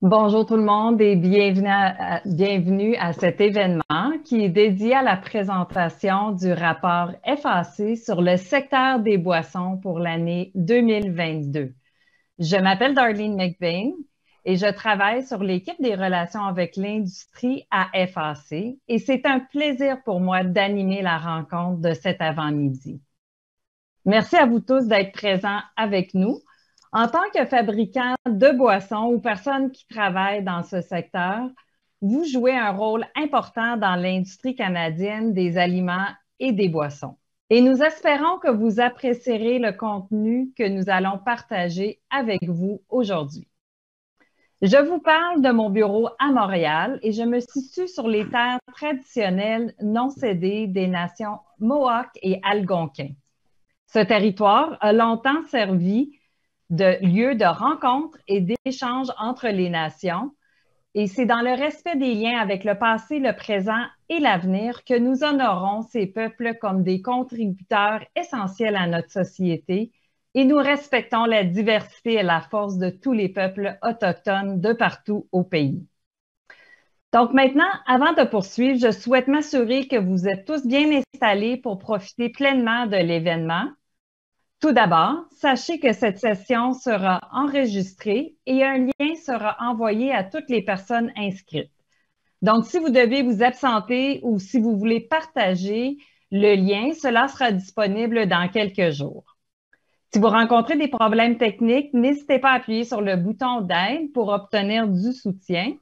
Bonjour tout le monde et bienvenue à cet événement qui est dédié à la présentation du rapport FAC sur le secteur des boissons pour l'année 2022. Je m'appelle Darlene McBain et je travaille sur l'équipe des relations avec l'industrie à FAC et c'est un plaisir pour moi d'animer la rencontre de cet avant-midi. Merci à vous tous d'être présents avec nous. En tant que fabricant de boissons ou personnes qui travaillent dans ce secteur, vous jouez un rôle important dans l'industrie canadienne des aliments et des boissons. Et nous espérons que vous apprécierez le contenu que nous allons partager avec vous aujourd'hui. Je vous parle de mon bureau à Montréal et je me situe sur les terres traditionnelles non cédées des nations Mohawk et Algonquin. Ce territoire a longtemps servi de lieu de rencontre et d'échange entre les nations. Et c'est dans le respect des liens avec le passé, le présent et l'avenir que nous honorons ces peuples comme des contributeurs essentiels à notre société et nous respectons la diversité et la force de tous les peuples autochtones de partout au pays. Donc maintenant, avant de poursuivre, je souhaite m'assurer que vous êtes tous bien installés pour profiter pleinement de l'événement. Tout d'abord, sachez que cette session sera enregistrée et un lien sera envoyé à toutes les personnes inscrites. Donc, si vous devez vous absenter ou si vous voulez partager le lien, cela sera disponible dans quelques jours. Si vous rencontrez des problèmes techniques, n'hésitez pas à appuyer sur le bouton d'aide pour obtenir du soutien.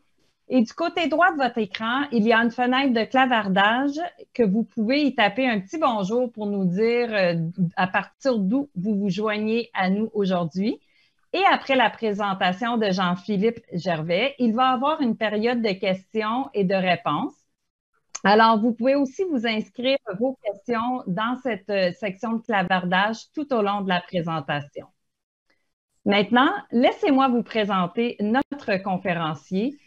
Et du côté droit de votre écran, il y a une fenêtre de clavardage que vous pouvez y taper un petit bonjour pour nous dire à partir d'où vous vous joignez à nous aujourd'hui. Et après la présentation de Jean-Philippe Gervais, il va y avoir une période de questions et de réponses. Alors, vous pouvez aussi vous inscrire vos questions dans cette section de clavardage tout au long de la présentation. Maintenant, laissez-moi vous présenter notre conférencier,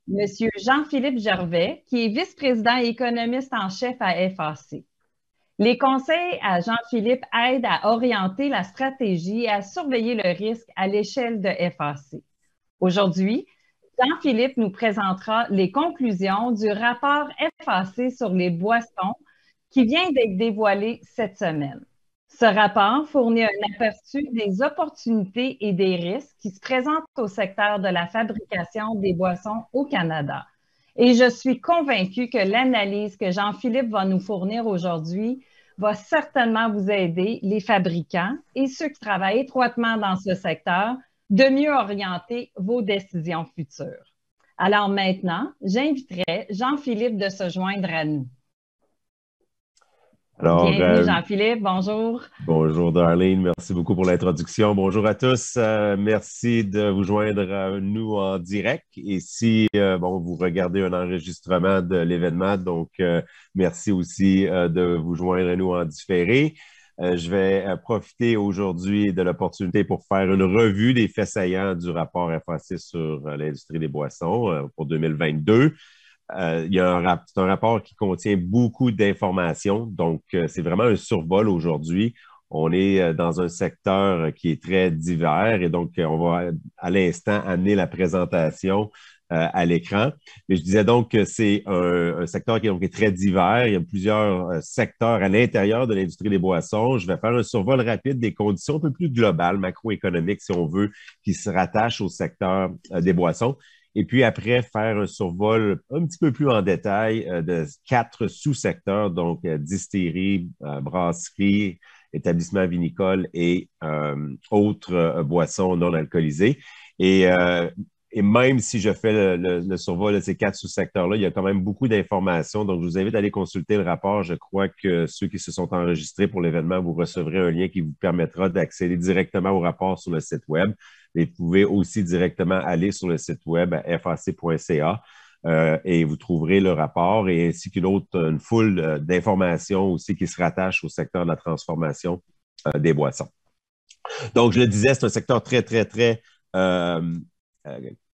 Monsieur Jean-Philippe Gervais, qui est vice-président et économiste en chef à FAC. Les conseils à Jean-Philippe aident à orienter la stratégie et à surveiller le risque à l'échelle de FAC. Aujourd'hui, Jean-Philippe nous présentera les conclusions du rapport FAC sur les boissons qui vient d'être dévoilé cette semaine. Ce rapport fournit un aperçu des opportunités et des risques qui se présentent au secteur de la fabrication des boissons au Canada. Et je suis convaincue que l'analyse que Jean-Philippe va nous fournir aujourd'hui va certainement vous aider, les fabricants et ceux qui travaillent étroitement dans ce secteur, de mieux orienter vos décisions futures. Alors maintenant, j'inviterai Jean-Philippe de se joindre à nous. Alors, bienvenue Jean-Philippe, bonjour. Bonjour Darlene, merci beaucoup pour l'introduction. Bonjour à tous, merci de vous joindre à nous en direct. Et si vous regardez un enregistrement de l'événement, donc merci aussi de vous joindre à nous en différé. Je vais profiter aujourd'hui de l'opportunité pour faire une revue des faits saillants du rapport FAC sur l'industrie des boissons pour 2022. C'est un rapport qui contient beaucoup d'informations, donc c'est vraiment un survol aujourd'hui. On est dans un secteur qui est très divers et donc on va à l'instant amener la présentation à l'écran. Mais je disais donc que c'est un secteur qui est très divers. Il y a plusieurs secteurs à l'intérieur de l'industrie des boissons. Je vais faire un survol rapide des conditions un peu plus globales, macroéconomiques, si on veut, qui se rattachent au secteur des boissons. Et puis après, faire un survol un petit peu plus en détail de 4 sous-secteurs, donc distillerie, brasserie, établissements vinicoles et autres boissons non alcoolisées. Et même si je fais le survol de ces 4 sous-secteurs-là, il y a quand même beaucoup d'informations. Donc, je vous invite à aller consulter le rapport. Je crois que ceux qui se sont enregistrés pour l'événement, vous recevrez un lien qui vous permettra d'accéder directement au rapport sur le site Web. Et vous pouvez aussi directement aller sur le site web fac.ca et vous trouverez le rapport et ainsi une foule d'informations aussi qui se rattachent au secteur de la transformation des boissons. Donc, je le disais, c'est un secteur très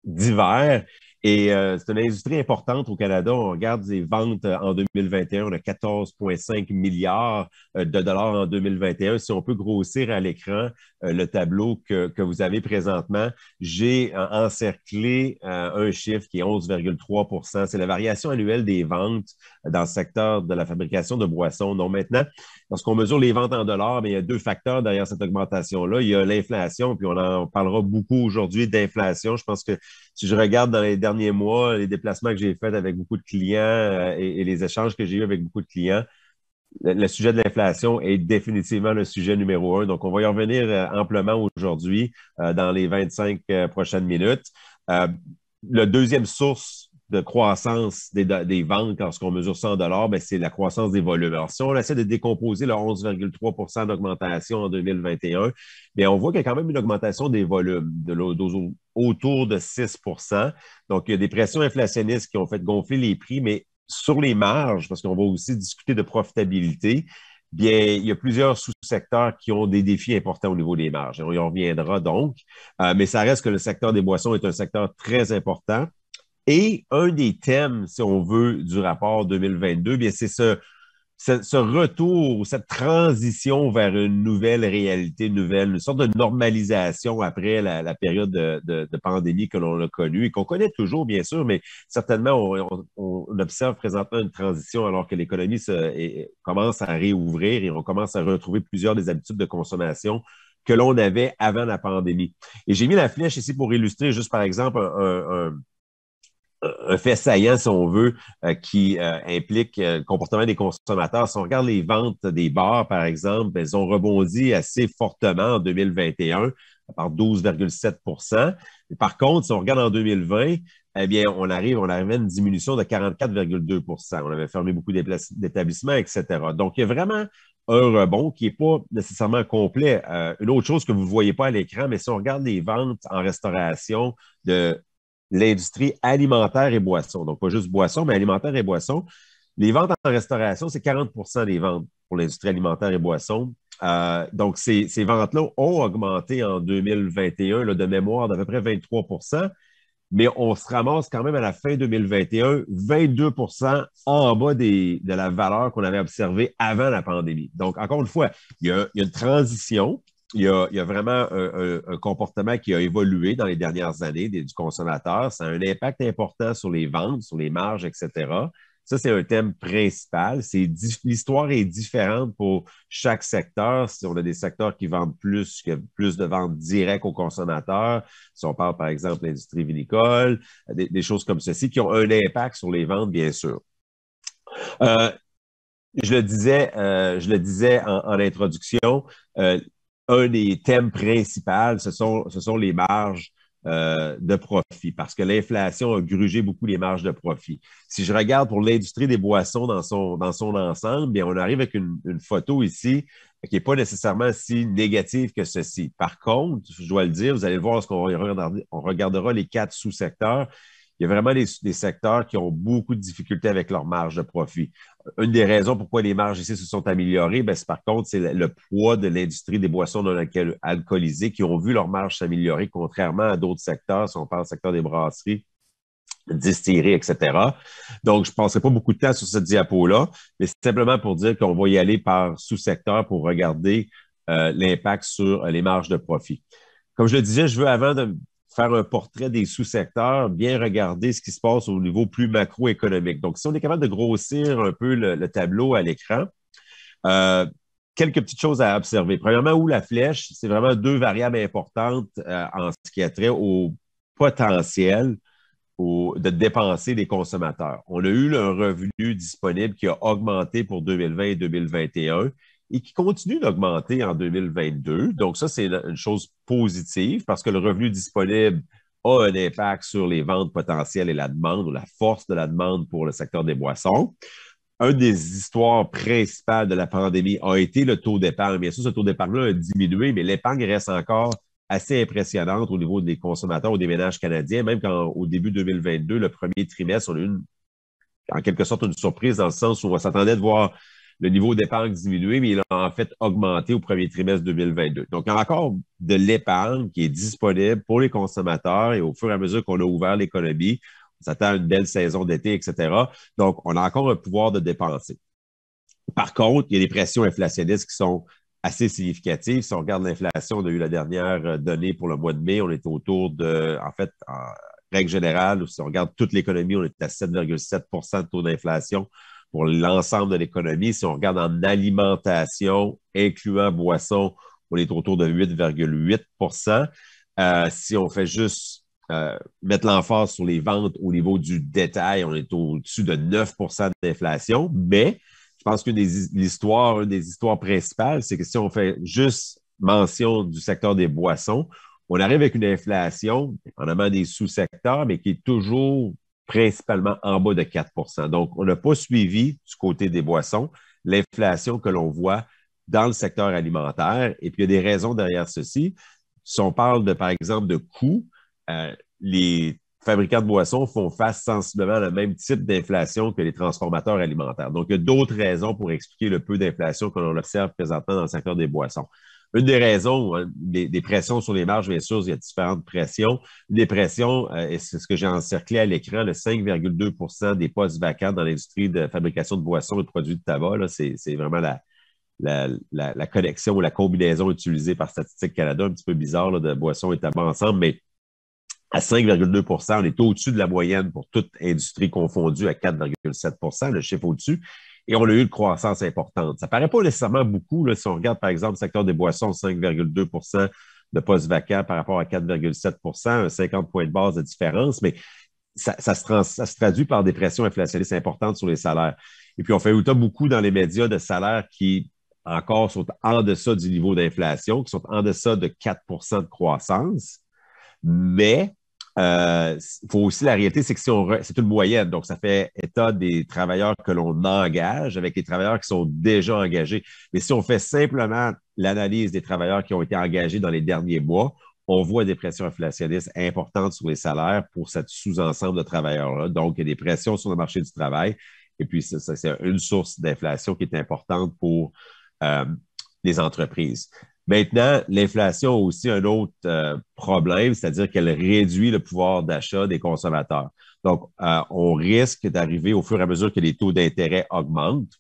divers Et c'est une industrie importante au Canada. On regarde les ventes en 2021, on a 14,5 milliards de dollars en 2021. Si on peut grossir à l'écran le tableau que vous avez présentement, j'ai encerclé un chiffre qui est 11,3 %. C'est la variation annuelle des ventes dans le secteur de la fabrication de boissons. Donc maintenant, lorsqu'on mesure les ventes en dollars, bien, il y a deux facteurs derrière cette augmentation-là. Il y a l'inflation, puis on en parlera beaucoup aujourd'hui d'inflation. Je pense que si je regarde dans les derniers mois, les déplacements que j'ai faits avec beaucoup de clients et les échanges que j'ai eus avec beaucoup de clients, le sujet de l'inflation est définitivement le sujet numéro un. Donc, on va y revenir amplement aujourd'hui dans les 25 prochaines minutes. La deuxième source de croissance des ventes lorsqu'on mesure ça en dollars, ben, c'est la croissance des volumes. Alors, si on essaie de décomposer le 11,3 % d'augmentation en 2021, bien, on voit qu'il y a quand même une augmentation des volumes autour de 6 %. Donc, il y a des pressions inflationnistes qui ont fait gonfler les prix, mais sur les marges, parce qu'on va aussi discuter de profitabilité, bien, il y a plusieurs sous-secteurs qui ont des défis importants au niveau des marges. On y reviendra donc, mais ça reste que le secteur des boissons est un secteur très important. Et un des thèmes, si on veut, du rapport 2022, bien, c'est ce retour, cette transition vers une nouvelle réalité, une sorte de normalisation après la période de pandémie que l'on a connue et qu'on connaît toujours, bien sûr, mais certainement, on observe présentement une transition alors que l'économie commence à réouvrir et on commence à retrouver plusieurs des habitudes de consommation que l'on avait avant la pandémie. Et j'ai mis la flèche ici pour illustrer juste, par exemple, un fait saillant, si on veut, qui implique le comportement des consommateurs. Si on regarde les ventes des bars, par exemple, elles ont rebondi assez fortement en 2021 par 12,7 %. Par contre, si on regarde en 2020, eh bien, on arrive à une diminution de 44,2 %. On avait fermé beaucoup d'établissements, etc. Donc, il y a vraiment un rebond qui n'est pas nécessairement complet. Une autre chose que vous ne voyez pas à l'écran, mais si on regarde les ventes en restauration de l'industrie alimentaire et boissons. Donc, pas juste boissons, mais alimentaire et boissons. Les ventes en restauration, c'est 40 % des ventes pour l'industrie alimentaire et boissons. Donc, ces ventes-là ont augmenté en 2021 là, de mémoire d'à peu près 23 %, mais on se ramasse quand même à la fin 2021, 22 % en bas de la valeur qu'on avait observée avant la pandémie. Donc, encore une fois, il y a une transition. Il y a vraiment un comportement qui a évolué dans les dernières années du consommateur. Ça a un impact important sur les ventes, sur les marges, etc. Ça, c'est un thème principal. L'histoire est différente pour chaque secteur. Si on a des secteurs qui vendent plus, qui ont plus de ventes directes aux consommateurs, si on parle par exemple de l'industrie vinicole, des choses comme ceci qui ont un impact sur les ventes, bien sûr. Je le disais en introduction, un des thèmes principaux, ce sont les marges de profit, parce que l'inflation a grugé beaucoup les marges de profit. Si je regarde pour l'industrie des boissons dans son ensemble, bien, on arrive avec une photo ici qui n'est pas nécessairement si négative que ceci. Par contre, je dois le dire, vous allez le voir lorsqu'on regardera les 4 sous-secteurs, il y a vraiment des secteurs qui ont beaucoup de difficultés avec leurs marges de profit. Une des raisons pourquoi les marges ici se sont améliorées, bien, par contre, c'est le poids de l'industrie des boissons non alcoolisées qui ont vu leurs marges s'améliorer, contrairement à d'autres secteurs, si on parle du secteur des brasseries, distilleries, etc. Donc, je ne passerai pas beaucoup de temps sur cette diapo-là, mais c'est simplement pour dire qu'on va y aller par sous-secteur pour regarder l'impact sur les marges de profit. Comme je le disais, je veux, avant de faire un portrait des sous-secteurs, bien regarder ce qui se passe au niveau plus macroéconomique. Donc, si on est capable de grossir un peu le tableau à l'écran, quelques petites choses à observer. Premièrement, où la flèche, c'est vraiment 2 variables importantes en ce qui a trait au potentiel de dépenser des consommateurs. On a eu un revenu disponible qui a augmenté pour 2020 et 2021 et qui continue d'augmenter en 2022. Donc, ça, c'est une chose positive parce que le revenu disponible a un impact sur les ventes potentielles et la demande ou la force de la demande pour le secteur des boissons. Une des histoires principales de la pandémie a été le taux d'épargne. Bien sûr, ce taux d'épargne-là a diminué, mais l'épargne reste encore assez impressionnante au niveau des consommateurs ou des ménages canadiens, même quand au début 2022, le premier trimestre, on a eu en quelque sorte une surprise dans le sens où on s'attendait de voir le niveau d'épargne diminuer, mais il a en fait augmenté au premier trimestre 2022. Donc, il y a encore de l'épargne qui est disponible pour les consommateurs et au fur et à mesure qu'on a ouvert l'économie, On s'attend à une belle saison d'été, etc. Donc, on a encore un pouvoir de dépenser. Par contre, il y a des pressions inflationnistes qui sont assez significatives. Si on regarde l'inflation, on a eu la dernière donnée pour le mois de mai, on est autour de, en fait, en règle générale, si on regarde toute l'économie, on est à 7,7 de taux d'inflation pour l'ensemble de l'économie. Si on regarde en alimentation, incluant boissons, on est autour de 8,8 si on fait juste mettre l'emphase sur les ventes au niveau du détail, on est au-dessus de 9 d'inflation, mais je pense qu'une des histoires principales, c'est que si on fait juste mention du secteur des boissons, on arrive avec une inflation, dépendamment des sous-secteurs, mais qui est toujours principalement en bas de 4 Donc, on n'a pas suivi du côté des boissons l'inflation que l'on voit dans le secteur alimentaire. Et puis, il y a des raisons derrière ceci. Si on parle, par exemple, de coûts, les fabricants de boissons font face sensiblement à le même type d'inflation que les transformateurs alimentaires. Donc, il y a d'autres raisons pour expliquer le peu d'inflation que l'on observe présentement dans le secteur des boissons. Une des raisons, des pressions sur les marges, bien sûr, il y a différentes pressions. Une des pressions, et c'est ce que j'ai encerclé à l'écran, le 5,2 des postes vacants dans l'industrie de fabrication de boissons et de produits de tabac. C'est vraiment la connexion ou la combinaison utilisée par Statistique Canada, un petit peu bizarre là, de boissons et tabac ensemble, mais à 5,2 on est au-dessus de la moyenne pour toute industrie confondue à 4,7 le chiffre au-dessus. Et on a eu une croissance importante. Ça ne paraît pas nécessairement beaucoup là, si on regarde, par exemple, le secteur des boissons, 5,2 de postes vacants par rapport à 4,7 un 50 points de base de différence, mais ça se traduit par des pressions inflationnistes importantes sur les salaires. Et puis, on fait beaucoup dans les médias de salaires qui encore sont en deçà du niveau d'inflation, qui sont en deçà de 4 de croissance. Mais faut aussi, la réalité, c'est que c'est une moyenne. Donc, ça fait état des travailleurs que l'on engage avec les travailleurs qui sont déjà engagés. Mais si on fait simplement l'analyse des travailleurs qui ont été engagés dans les derniers mois, on voit des pressions inflationnistes importantes sur les salaires pour cette sous-ensemble de travailleurs-là. Donc, il y a des pressions sur le marché du travail. Et puis, c'est une source d'inflation qui est importante pour les entreprises. Maintenant, l'inflation a aussi un autre problème, c'est-à-dire qu'elle réduit le pouvoir d'achat des consommateurs. Donc, on risque d'arriver au fur et à mesure que les taux d'intérêt augmentent,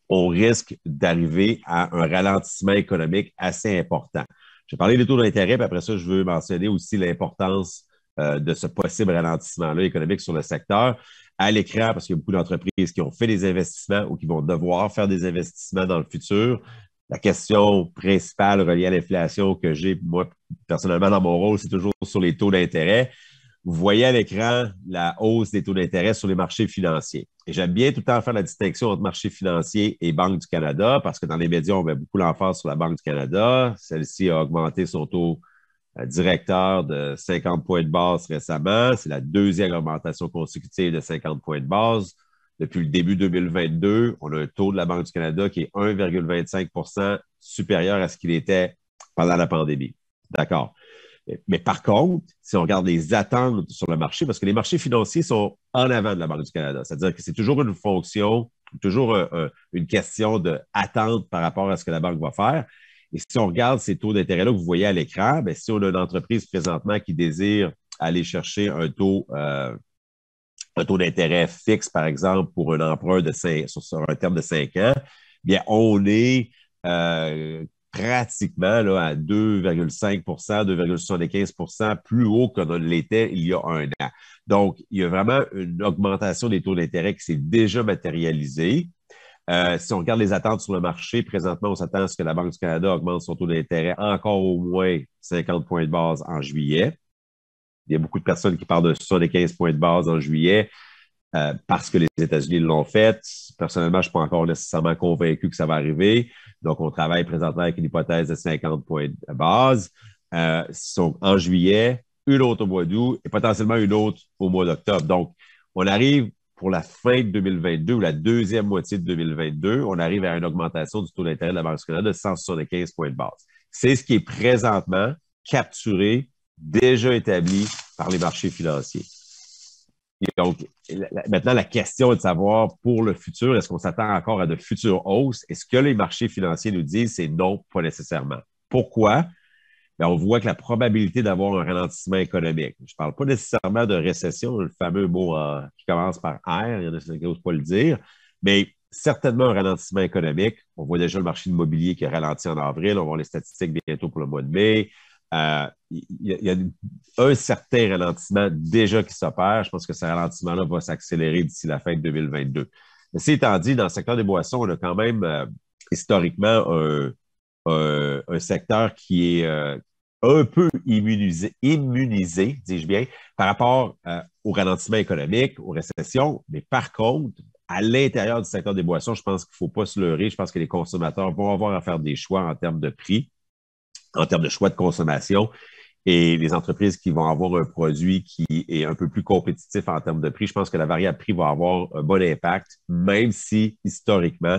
on risque d'arriver à un ralentissement économique assez important. J'ai parlé des taux d'intérêt, puis après ça, je veux mentionner aussi l'importance de ce possible ralentissement-là économique sur le secteur. À l'écran, parce qu'il y a beaucoup d'entreprises qui ont fait des investissements ou qui vont devoir faire des investissements dans le futur. La question principale reliée à l'inflation que j'ai, moi, personnellement, dans mon rôle, c'est toujours sur les taux d'intérêt. Vous voyez à l'écran la hausse des taux d'intérêt sur les marchés financiers. Et j'aime bien tout le temps faire la distinction entre marché financier et Banque du Canada, parce que dans les médias, on met beaucoup l'emphase sur la Banque du Canada. Celle-ci a augmenté son taux directeur de 50 points de base récemment. C'est la deuxième augmentation consécutive de 50 points de base. Depuis le début 2022, on a un taux de la Banque du Canada qui est 1,25 supérieur à ce qu'il était pendant la pandémie. D'accord. Mais par contre, si on regarde les attentes sur le marché, parce que les marchés financiers sont en avant de la Banque du Canada, c'est-à-dire que c'est toujours une fonction, toujours une question d'attente par rapport à ce que la banque va faire. Et si on regarde ces taux d'intérêt-là que vous voyez à l'écran, bien, si on a une entreprise présentement qui désire aller chercher un taux d'intérêt fixe, par exemple, pour un emprunt sur un terme de 5 ans, bien, on est pratiquement là, à 2,5 2,75 plus haut que l'était il y a un an. Donc, il y a vraiment une augmentation des taux d'intérêt qui s'est déjà matérialisée. Si on regarde les attentes sur le marché, présentement, on s'attend à ce que la Banque du Canada augmente son taux d'intérêt encore au moins 50 points de base en juillet. Il y a beaucoup de personnes qui parlent de 75 points de base en juillet parce que les États-Unis l'ont fait. Personnellement, je ne suis pas encore nécessairement convaincu que ça va arriver. Donc, on travaille présentement avec une hypothèse de 50 points de base. En juillet, une autre au mois d'août et potentiellement une autre au mois d'octobre. Donc, on arrive pour la fin de 2022 ou la deuxième moitié de 2022, on arrive à une augmentation du taux d'intérêt de la Banque du Canada de 175 points de base. C'est ce qui est présentement capturé, déjà établi par les marchés financiers. Et donc, maintenant, la question est de savoir pour le futur, est-ce qu'on s'attend encore à de futures hausses? Et ce que les marchés financiers nous disent, c'est non, pas nécessairement. Pourquoi? mais on voit que la probabilité d'avoir un ralentissement économique, je ne parle pas nécessairement de récession, le fameux mot qui commence par R, il y en a qui n'osent pas le dire, mais certainement un ralentissement économique. On voit déjà le marché immobilier qui a ralenti en avril, on va voir les statistiques bientôt pour le mois de mai. Il y a un certain ralentissement déjà qui s'opère. Je pense que ce ralentissement-là va s'accélérer d'ici la fin de 2022. Mais c'est étant dit, dans le secteur des boissons, on a quand même historiquement un secteur qui est un peu immunisé, dis-je bien, par rapport au ralentissement économique, aux récessions. Mais par contre, à l'intérieur du secteur des boissons, je pense qu'il ne faut pas se leurrer. Je pense que les consommateurs vont avoir à faire des choix en termes de prix, en termes de choix de consommation. Et les entreprises qui vont avoir un produit qui est un peu plus compétitif en termes de prix, je pense que la variable prix va avoir un bon impact, même si historiquement,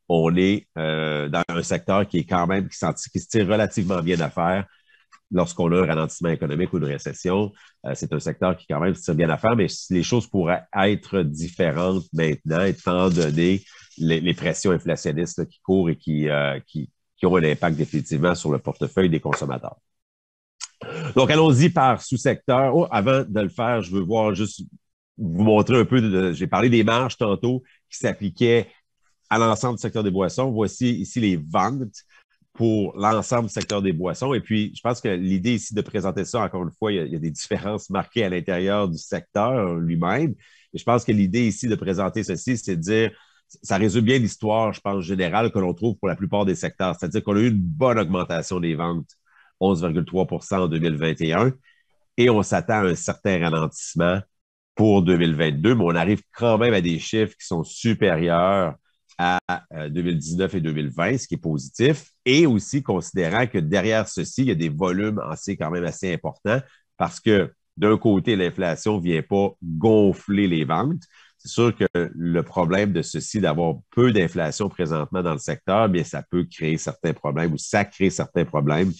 on est dans un secteur qui est quand même, qui se tire relativement bien d'affaires lorsqu'on a un ralentissement économique ou une récession. C'est un secteur qui quand même se tire bien d'affaires, mais les choses pourraient être différentes maintenant, étant donné les pressions inflationnistes là, qui courent et qui ont un impact définitivement sur le portefeuille des consommateurs. Donc, allons-y par sous-secteur. Oh, avant de le faire, je veux voir juste vous montrer un peu, j'ai parlé des marges tantôt qui s'appliquaient à l'ensemble du secteur des boissons. Voici ici les ventes pour l'ensemble du secteur des boissons. Et puis, je pense que l'idée ici de présenter ça, encore une fois, il y a des différences marquées à l'intérieur du secteur lui-même. Et je pense que l'idée ici de présenter ceci, c'est de dire, ça résume bien l'histoire, je pense, générale que l'on trouve pour la plupart des secteurs. C'est-à-dire qu'on a eu une bonne augmentation des ventes, 11,3 en 2021, et on s'attend à un certain ralentissement pour 2022, mais on arrive quand même à des chiffres qui sont supérieurs à 2019 et 2020, ce qui est positif, et aussi considérant que derrière ceci, il y a des volumes quand même assez importants parce que d'un côté, l'inflation ne vient pas gonfler les ventes. C'est sûr que le problème de ceci, d'avoir peu d'inflation présentement dans le secteur, bien, ça peut créer certains problèmes ou ça crée certains problèmes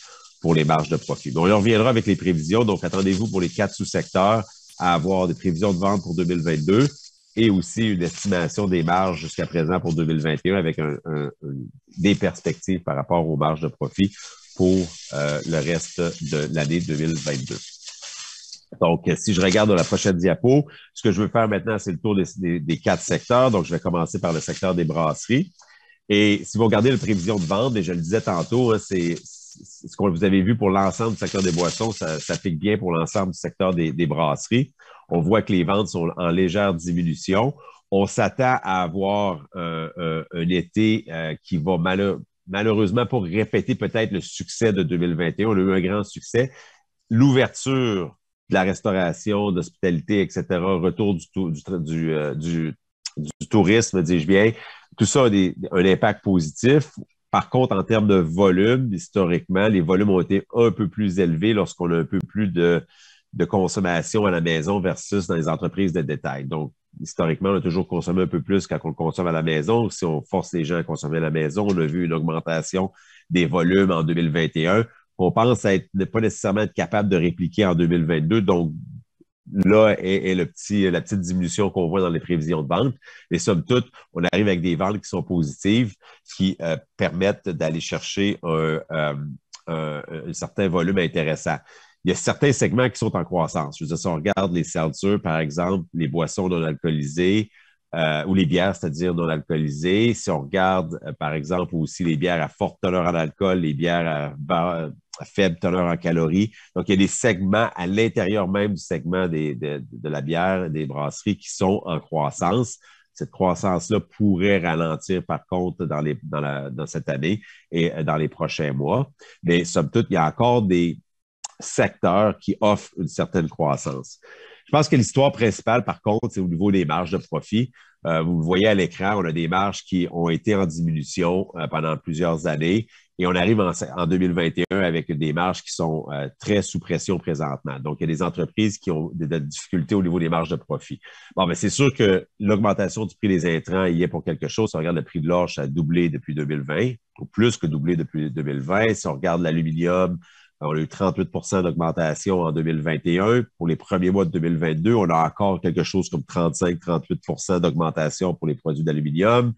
pour les marges de profit. Bon, on reviendra avec les prévisions. Donc, attendez-vous pour les 4 sous-secteurs à avoir des prévisions de vente pour 2022 et aussi une estimation des marges jusqu'à présent pour 2021 avec des perspectives par rapport aux marges de profit pour le reste de l'année 2022. Donc, si je regarde dans la prochaine diapo, ce que je veux faire maintenant, c'est le tour des 4 secteurs. Donc, je vais commencer par le secteur des brasseries. Et si vous regardez la prévision de vente, et je le disais tantôt, hein, c'est ce que vous avez vu pour l'ensemble du secteur des boissons, ça s'applique bien pour l'ensemble du secteur des brasseries. On voit que les ventes sont en légère diminution. On s'attend à avoir un été qui va malheureusement pas répéter peut-être le succès de 2021. On a eu un grand succès. L'ouverture de la restauration, d'hospitalité, etc., retour du tourisme, dis-je bien, tout ça a un impact positif. Par contre, en termes de volume, historiquement, les volumes ont été un peu plus élevés lorsqu'on a un peu plus de consommation à la maison versus dans les entreprises de détail. Donc, historiquement, on a toujours consommé un peu plus quand on le consomme à la maison. Si on force les gens à consommer à la maison, on a vu une augmentation des volumes en 2021. On pense ne pas nécessairement être capable de répliquer en 2022. Donc, là est la petite diminution qu'on voit dans les prévisions de vente. Mais somme toute, on arrive avec des ventes qui sont positives, qui permettent d'aller chercher un certain volume intéressant. Il y a certains segments qui sont en croissance. Je veux dire, si on regarde les seltzers, par exemple, les boissons non alcoolisées, ou les bières, c'est-à-dire non alcoolisées. Si on regarde, par exemple, aussi les bières à forte teneur en alcool, les bières à faible teneur en calories. Donc, il y a des segments à l'intérieur même du segment de la bière, des brasseries qui sont en croissance. Cette croissance-là pourrait ralentir, par contre, dans cette année et dans les prochains mois. Mais somme toute, il y a encore des secteurs qui offrent une certaine croissance. Je pense que l'histoire principale, par contre, c'est au niveau des marges de profit. Vous le voyez à l'écran, on a des marges qui ont été en diminution pendant plusieurs années et on arrive en 2021 avec des marges qui sont très sous pression présentement. Donc, il y a des entreprises qui ont des difficultés au niveau des marges de profit. Bon, mais c'est sûr que l'augmentation du prix des intrants y est pour quelque chose. Si on regarde le prix de l'or, ça a doublé depuis 2020, ou plus que doublé depuis 2020. Si on regarde l'aluminium, on a eu 38 d'augmentation en 2021. Pour les premiers mois de 2022, on a encore quelque chose comme 35-38 d'augmentation pour les produits d'aluminium.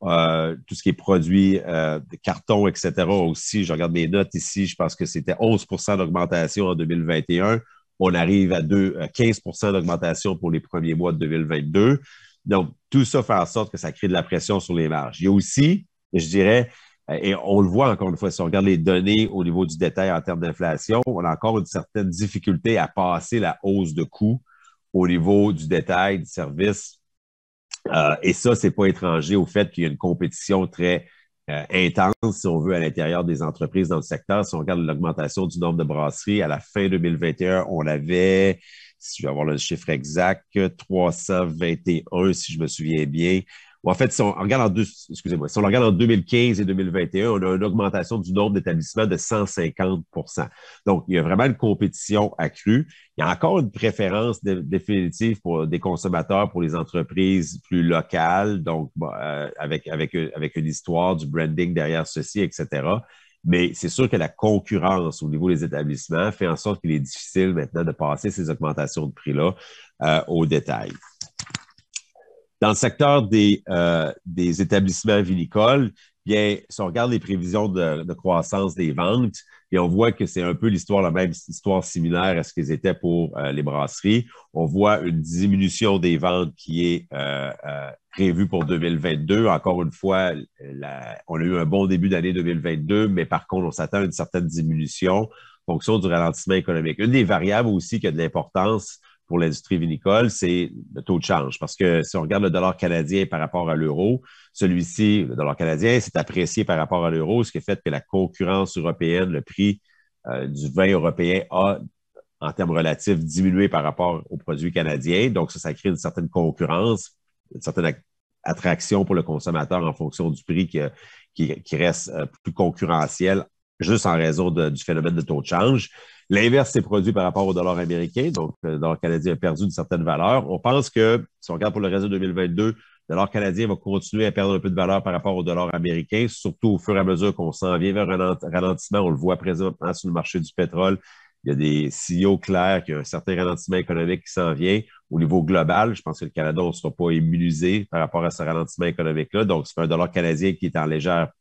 tout ce qui est produits de carton, etc. aussi. Je regarde mes notes ici, je pense que c'était 11 d'augmentation en 2021. On arrive à 15 d'augmentation pour les premiers mois de 2022. Donc, tout ça fait en sorte que ça crée de la pression sur les marges. Il y a aussi, je dirais, et on le voit encore une fois, si on regarde les données au niveau du détail en termes d'inflation, on a encore une certaine difficulté à passer la hausse de coûts au niveau du détail, du service. Et ça, c'est pas étranger au fait qu'il y a une compétition très intense, si on veut, à l'intérieur des entreprises dans le secteur. Si on regarde l'augmentation du nombre de brasseries, à la fin 2021, on avait, si je vais avoir le chiffre exact, 321, si je me souviens bien. En fait, si on regarde excusez-moi, si on regarde en 2015 et 2021, on a une augmentation du nombre d'établissements de 150 Donc, il y a vraiment une compétition accrue. Il y a encore une préférence définitive pour des consommateurs, pour les entreprises plus locales, donc avec une histoire du branding derrière ceci, etc. Mais c'est sûr que la concurrence au niveau des établissements fait en sorte qu'il est difficile maintenant de passer ces augmentations de prix-là au détail. Dans le secteur des établissements vinicoles, bien, si on regarde les prévisions de croissance des ventes, et on voit que c'est un peu la même histoire similaire à ce qu'ils étaient pour les brasseries. On voit une diminution des ventes qui est prévue pour 2022. Encore une fois, on a eu un bon début d'année 2022, mais par contre, on s'attend à une certaine diminution en fonction du ralentissement économique. Une des variables aussi qui a de l'importance pour l'industrie vinicole, c'est le taux de change. Parce que si on regarde le dollar canadien par rapport à l'euro, celui-ci, le dollar canadien, s'est apprécié par rapport à l'euro, ce qui a fait que la concurrence européenne, le prix du vin européen a, en termes relatifs, diminué par rapport aux produits canadiens. Donc, ça crée une certaine concurrence, une certaine attraction pour le consommateur en fonction du prix qui reste plus concurrentiel juste en raison du phénomène de taux de change. L'inverse s'est produit par rapport au dollar américain, donc le dollar canadien a perdu une certaine valeur. On pense que, si on regarde pour le reste de 2022, le dollar canadien va continuer à perdre un peu de valeur par rapport au dollar américain, surtout au fur et à mesure qu'on s'en vient vers un ralentissement. On le voit présentement sur le marché du pétrole. Il y a des signaux clairs qu'il y a un certain ralentissement économique qui s'en vient au niveau global. Je pense que le Canada ne sera pas immunisé par rapport à ce ralentissement économique-là. Donc, c'est un dollar canadien qui est en légère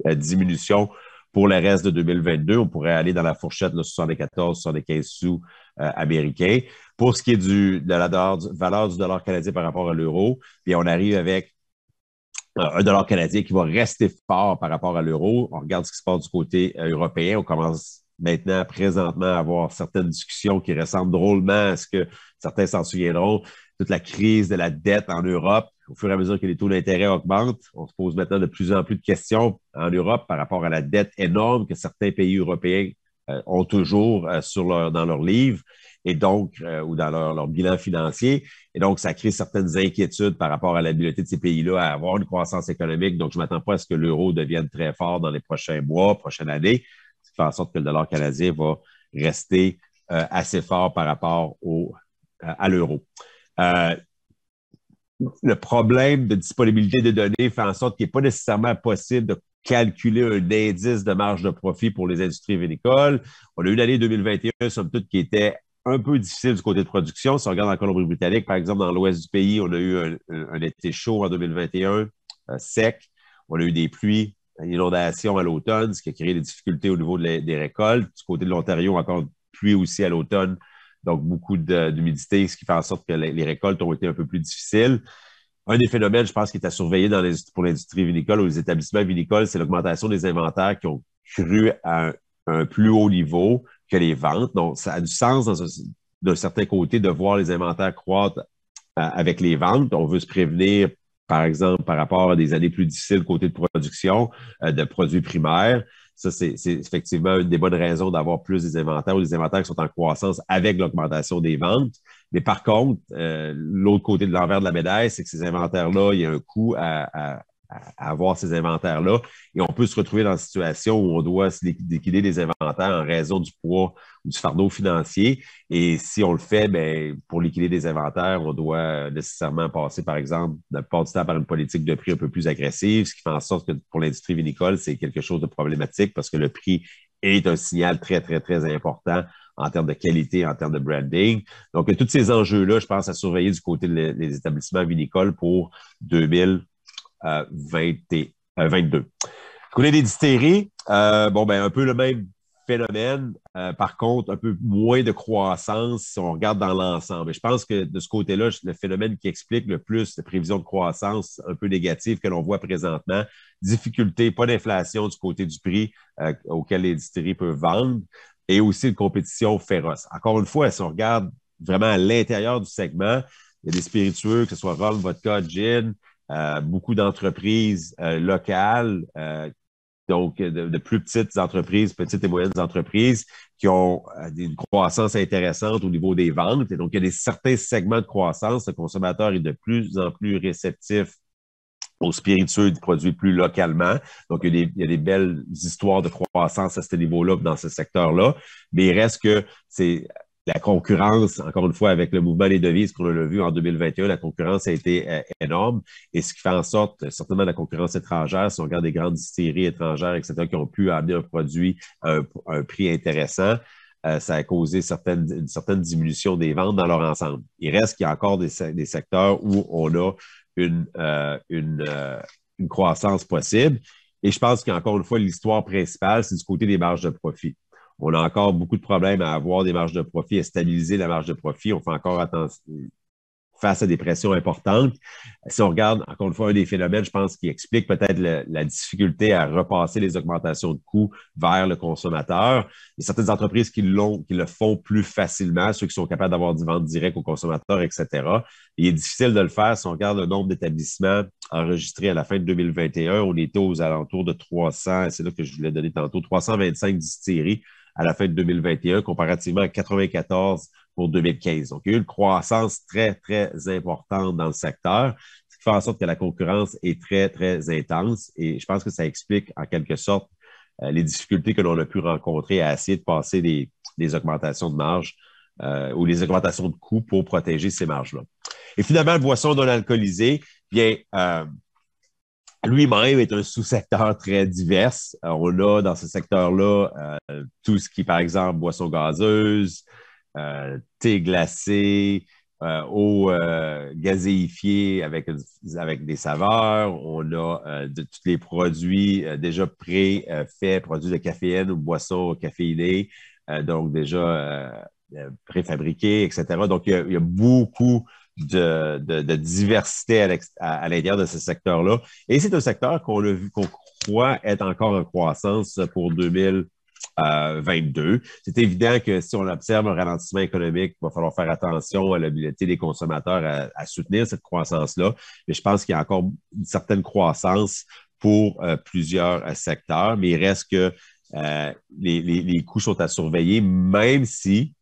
diminution. Pour le reste de 2022, on pourrait aller dans la fourchette de 74-75 sous américains. Pour ce qui est de la valeur du dollar canadien par rapport à l'euro, puis on arrive avec un dollar canadien qui va rester fort par rapport à l'euro. On regarde ce qui se passe du côté européen. On commence maintenant, présentement, à avoir certaines discussions qui ressemblent drôlement à ce que certains s'en souviendront. Toute la crise de la dette en Europe, au fur et à mesure que les taux d'intérêt augmentent, on se pose maintenant de plus en plus de questions en Europe par rapport à la dette énorme que certains pays européens ont toujours dans leurs livres et donc, ou dans leur bilan financier. Et donc, ça crée certaines inquiétudes par rapport à l'habileté de ces pays-là à avoir une croissance économique. Donc, je ne m'attends pas à ce que l'euro devienne très fort dans les prochains mois, prochaines années, ce qui fait en sorte que le dollar canadien va rester assez fort par rapport à l'euro. Le problème de disponibilité de données fait en sorte qu'il n'est pas nécessairement possible de calculer un indice de marge de profit pour les industries vinicoles. On a eu une année 2021, somme toute, qui était un peu difficile du côté de production. Si on regarde en Colombie-Britannique, par exemple, dans l'ouest du pays, on a eu un été chaud en 2021, sec. On a eu des pluies, une inondation à l'automne, ce qui a créé des difficultés au niveau des récoltes. Du côté de l'Ontario, encore pluie aussi à l'automne. Donc, beaucoup d'humidité, ce qui fait en sorte que les récoltes ont été un peu plus difficiles. Un des phénomènes, je pense, qui est à surveiller pour l'industrie vinicole ou les établissements vinicoles, c'est l'augmentation des inventaires qui ont cru à un plus haut niveau que les ventes. Donc, ça a du sens d'un certain côté de voir les inventaires croître avec les ventes. On veut se prévenir, par exemple, par rapport à des années plus difficiles côté de production de produits primaires. Ça, c'est effectivement une des bonnes raisons d'avoir plus des inventaires ou des inventaires qui sont en croissance avec l'augmentation des ventes. Mais par contre, l'autre côté de l'envers de la médaille, c'est que ces inventaires-là, il y a un coût à avoir ces inventaires-là. Et on peut se retrouver dans une situation où on doit se liquider des inventaires en raison du poids ou du fardeau financier. Et si on le fait, bien, pour liquider des inventaires, on doit nécessairement passer, par exemple, la plupart du temps par une politique de prix un peu plus agressive, ce qui fait en sorte que pour l'industrie vinicole, c'est quelque chose de problématique parce que le prix est un signal très, très, très important en termes de qualité, en termes de branding. Donc, tous ces enjeux-là, je pense, à surveiller du côté des établissements vinicoles pour 2022. 2022. Côté des distilleries, un peu le même phénomène. Par contre, un peu moins de croissance si on regarde dans l'ensemble. Et je pense que de ce côté-là, le phénomène qui explique le plus les prévisions de croissance un peu négatives que l'on voit présentement, difficulté, pas d'inflation du côté du prix auquel les distilleries peuvent vendre, et aussi une compétition féroce. Encore une fois, si on regarde vraiment à l'intérieur du segment, il y a des spiritueux, que ce soit rhum, vodka, gin, beaucoup d'entreprises locales, donc de plus petites entreprises, petites et moyennes entreprises qui ont une croissance intéressante au niveau des ventes. Et donc, il y a certains segments de croissance. Le consommateur est de plus en plus réceptif aux spiritueux produits plus localement. Donc, il y a des belles histoires de croissance à ce niveau-là, dans ce secteur-là. Mais il reste que c'est la concurrence, encore une fois, avec le mouvement des devises qu'on a vu en 2021, la concurrence a été énorme. Et ce qui fait en sorte, certainement, la concurrence étrangère, si on regarde des grandes distilleries étrangères, etc., qui ont pu amener un produit à un prix intéressant, ça a causé une certaine diminution des ventes dans leur ensemble. Il reste qu'il y a encore des secteurs où on a une croissance possible. Et je pense qu'encore une fois, l'histoire principale, c'est du côté des marges de profit. On a encore beaucoup de problèmes à avoir des marges de profit, à stabiliser la marge de profit. On fait encore attention face à des pressions importantes. Si on regarde, encore une fois, un des phénomènes, je pense, qui explique peut-être la difficulté à repasser les augmentations de coûts vers le consommateur. Il y a certaines entreprises qui le font plus facilement, ceux qui sont capables d'avoir du vente direct au consommateur, etc. Il est difficile de le faire si on regarde le nombre d'établissements enregistrés à la fin de 2021. On était aux alentours de 300, c'est là que je vous l'ai donné tantôt, 325 distilleries à la fin de 2021, comparativement à 94 pour 2015. Donc, il y a eu une croissance très, très importante dans le secteur, ce qui fait en sorte que la concurrence est très, très intense. Et je pense que ça explique en quelque sorte les difficultés que l'on a pu rencontrer à essayer de passer des augmentations de marge ou les augmentations de coûts pour protéger ces marges-là. Et finalement, le boisson non alcoolisé, bien, lui-même est un sous-secteur très divers. On a dans ce secteur-là tout ce qui, par exemple, boissons gazeuses, thé glacé, eau gazéifiée avec des saveurs. On a tous les produits déjà pré-faits, produits de caféine ou boissons caféinées, donc déjà préfabriqués, etc. Donc, il y a beaucoup de diversité à l'intérieur de ce secteur-là. Et c'est un secteur qu'on croit être encore en croissance pour 2022. C'est évident que si on observe un ralentissement économique, il va falloir faire attention à l'habileté des consommateurs à soutenir cette croissance-là. Mais je pense qu'il y a encore une certaine croissance pour plusieurs secteurs, mais il reste que les coûts sont à surveiller, même si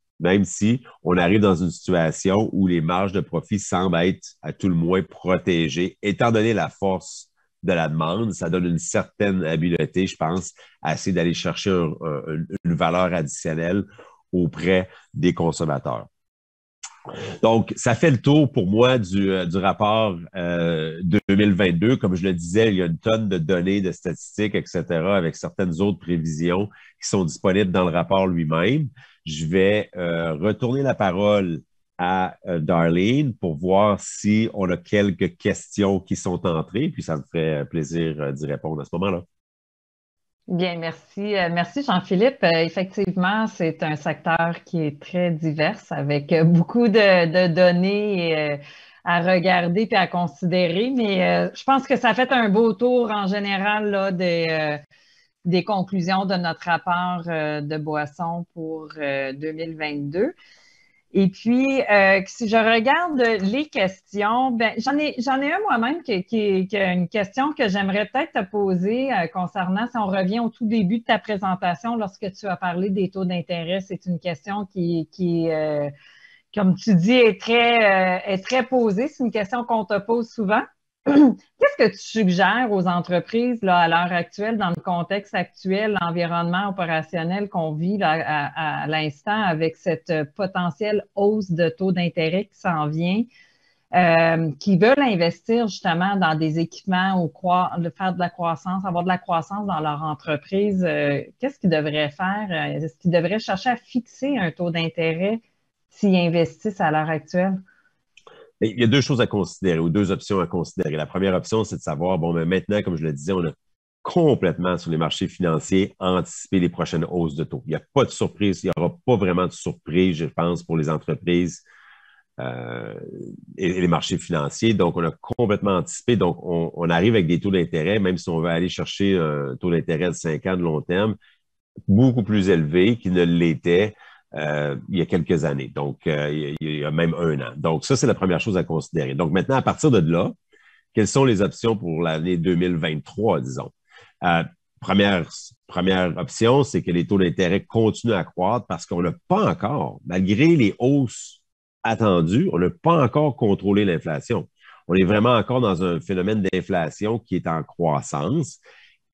on arrive dans une situation où les marges de profit semblent être à tout le moins protégées, étant donné la force de la demande, ça donne une certaine habileté, je pense, à essayer d'aller chercher une valeur additionnelle auprès des consommateurs. Donc, ça fait le tour pour moi du rapport 2022. Comme je le disais, il y a une tonne de données, de statistiques, etc., avec certaines autres prévisions qui sont disponibles dans le rapport lui-même. Je vais retourner la parole à Darlene pour voir si on a quelques questions qui sont entrées, puis ça me ferait plaisir d'y répondre à ce moment-là. Bien, merci. Merci Jean-Philippe. Effectivement, c'est un secteur qui est très divers avec beaucoup de données à regarder puis à considérer, mais je pense que ça fait un beau tour en général là, des conclusions de notre rapport de boissons pour 2022. Et puis, si je regarde les questions, ben, j'en ai un moi-même qui a une question que j'aimerais peut-être te poser concernant, si on revient au tout début de ta présentation, lorsque tu as parlé des taux d'intérêt, c'est une question qui comme tu dis, est très posée. C'est une question qu'on te pose souvent. Qu'est-ce que tu suggères aux entreprises là, à l'heure actuelle, dans le contexte actuel, l'environnement opérationnel qu'on vit là, à l'instant avec cette potentielle hausse de taux d'intérêt qui s'en vient, qui veulent investir justement dans des équipements ou faire de la croissance, avoir de la croissance dans leur entreprise? Qu'est-ce qu'ils devraient faire? Est-ce qu'ils devraient chercher à fixer un taux d'intérêt s'ils investissent à l'heure actuelle? Il y a deux choses à considérer ou deux options à considérer. La première option, c'est de savoir, bon, mais maintenant, comme je le disais, on a complètement sur les marchés financiers anticipé les prochaines hausses de taux. Il n'y a pas de surprise, il n'y aura pas vraiment de surprise, je pense, pour les entreprises euh, et les marchés financiers. Donc, on a complètement anticipé. Donc, on arrive avec des taux d'intérêt, même si on veut aller chercher un taux d'intérêt de 5 ans de long terme, beaucoup plus élevé qu'il ne l'était il y a quelques années. Donc, il y a même un an. Donc, ça, c'est la première chose à considérer. Donc, maintenant, à partir de là, quelles sont les options pour l'année 2023, disons? Euh, première option, c'est que les taux d'intérêt continuent à croître parce qu'on n'a pas encore, malgré les hausses attendues, on n'a pas encore contrôlé l'inflation. On est vraiment encore dans un phénomène d'inflation qui est en croissance.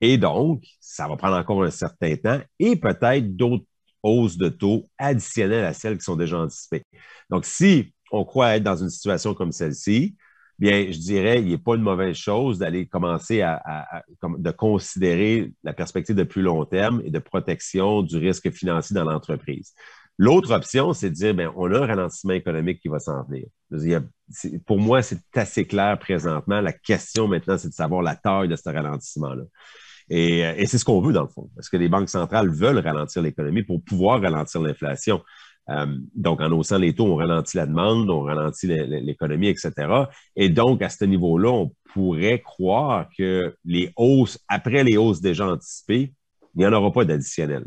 Et donc, ça va prendre encore un certain temps et peut-être d'autres hausses de taux additionnelles à celles qui sont déjà anticipées. Donc, si on croit être dans une situation comme celle-ci, bien, je dirais, il n'est pas une mauvaise chose d'aller commencer de considérer la perspective de plus long terme et de protection du risque financier dans l'entreprise. L'autre option, c'est de dire, bien, on a un ralentissement économique qui va s'en venir. Pour moi, c'est assez clair présentement. La question maintenant, c'est de savoir la taille de ce ralentissement-là. Et c'est ce qu'on veut, dans le fond, parce que les banques centrales veulent ralentir l'économie pour pouvoir ralentir l'inflation. Donc, en haussant les taux, on ralentit la demande, on ralentit l'économie, etc. Et donc, à ce niveau-là, on pourrait croire que les hausses, après les hausses déjà anticipées, il n'y en aura pas d'additionnel.